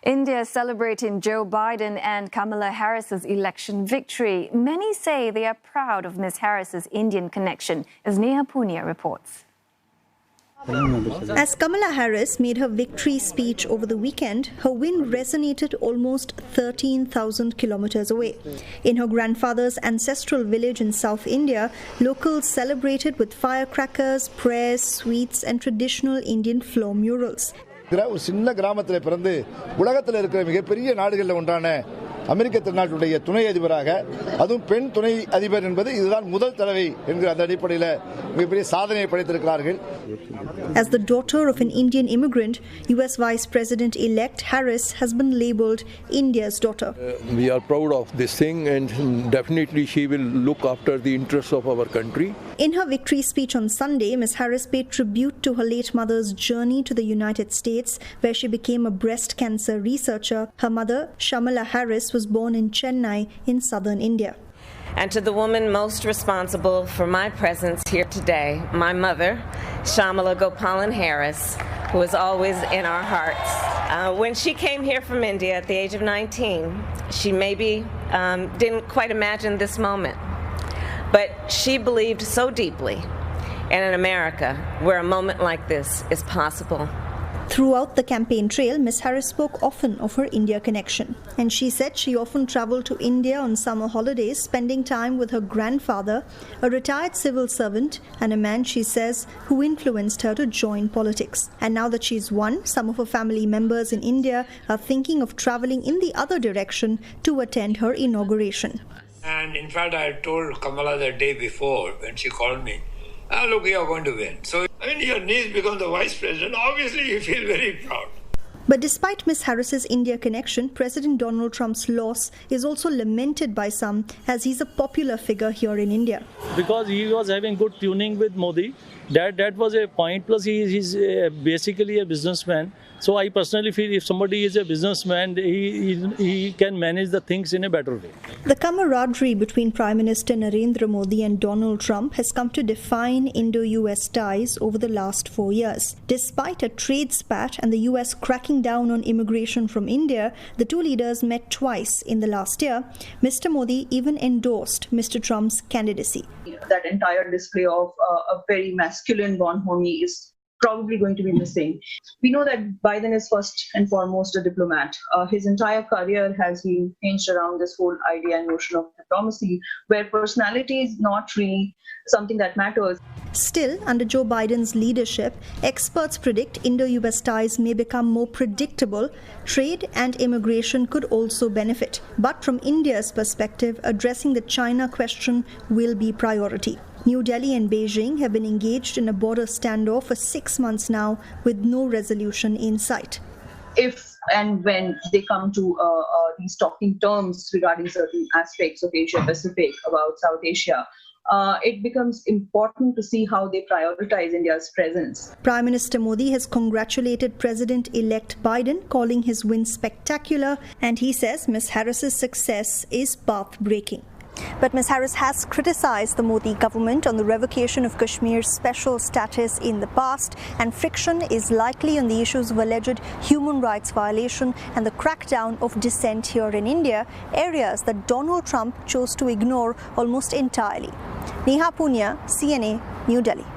India is celebrating Joe Biden and Kamala Harris's election victory. Many say they are proud of Ms. Harris's Indian connection, as Neha Punia reports. As Kamala Harris made her victory speech over the weekend, her win resonated almost 13,000 kilometers away. In her grandfather's ancestral village in South India, locals celebrated with firecrackers, prayers, sweets and traditional Indian floor murals. ஒரு சின்ன கிராமத்தில் பிறந்து உலகத்தில் இருக்கிற மிகப்பெரிய நாடுகளில் ஒன்றான அமெரிக்க திருநாட்டுடைய துணை அதிபராக அதுவும் பெண் துணை அதிபர் என்பது இதுதான் முதல் தடவை என்கிற அந்த அடிப்படையில் மிகப்பெரிய சாதனையை படைத்திருக்கிறார்கள். As the daughter of an Indian immigrant, US Vice President-elect Harris has been labelled India's daughter. We are proud of this thing and definitely she will look after the interests of our country. In her victory speech on Sunday, Ms. Harris paid tribute to her late mother's journey to the United States, where she became a breast cancer researcher. Her mother, Kamala Harris, was born in Chennai in southern India. And to the woman most responsible for my presence here today, my mother, Kamala Harris, who is always in our hearts. When she came here from India at the age of 19, she maybe didn't quite imagine this moment. But she believed so deeply in an America where a moment like this is possible. Throughout the campaign trail, Ms. Harris spoke often of her India connection. And she said she often travelled to India on summer holidays, spending time with her grandfather, a retired civil servant, and a man, she says, who influenced her to join politics. And now that she's won, some of her family members in India are thinking of travelling in the other direction to attend her inauguration. And in fact, I told Kamala the day before when she called me, look, you are going to win. So when your niece becomes the vice president, obviously you feel very proud. But despite Ms. Harris's India connection, President Donald Trump's loss is also lamented by some, as he's a popular figure here in India. Because he was having good tuning with Modi, that was a point. Plus, he's basically a businessman. So I personally feel if somebody is a businessman, he can manage the things in a better way. The camaraderie between Prime Minister Narendra Modi and Donald Trump has come to define Indo-US ties over the last 4 years. Despite a trade spat and the US cracking down on immigration from India, the two leaders met twice in the last year. Mr. Modi even endorsed Mr. Trump's candidacy. That entire display of a very masculine bonhomie is probably going to be missing. We know that Biden is first and foremost a diplomat. His entire career has been hinged around this whole idea and notion of diplomacy, where personality is not really something that matters. Still, under Joe Biden's leadership, experts predict Indo-US ties may become more predictable. Trade and immigration could also benefit. But from India's perspective, addressing the China question will be priority. New Delhi and Beijing have been engaged in a border standoff for 6 months now, with no resolution in sight. If and when they come to these talking terms regarding certain aspects of Asia-Pacific, about South Asia, it becomes important to see how they prioritize India's presence. Prime Minister Modi has congratulated President-elect Biden, calling his win spectacular, and he says Ms. Harris's success is path-breaking. But Ms. Harris has criticized the Modi government on the revocation of Kashmir's special status in the past, and friction is likely on the issues of alleged human rights violation and the crackdown of dissent here in India, areas that Donald Trump chose to ignore almost entirely. Neha Punia, CNA, New Delhi.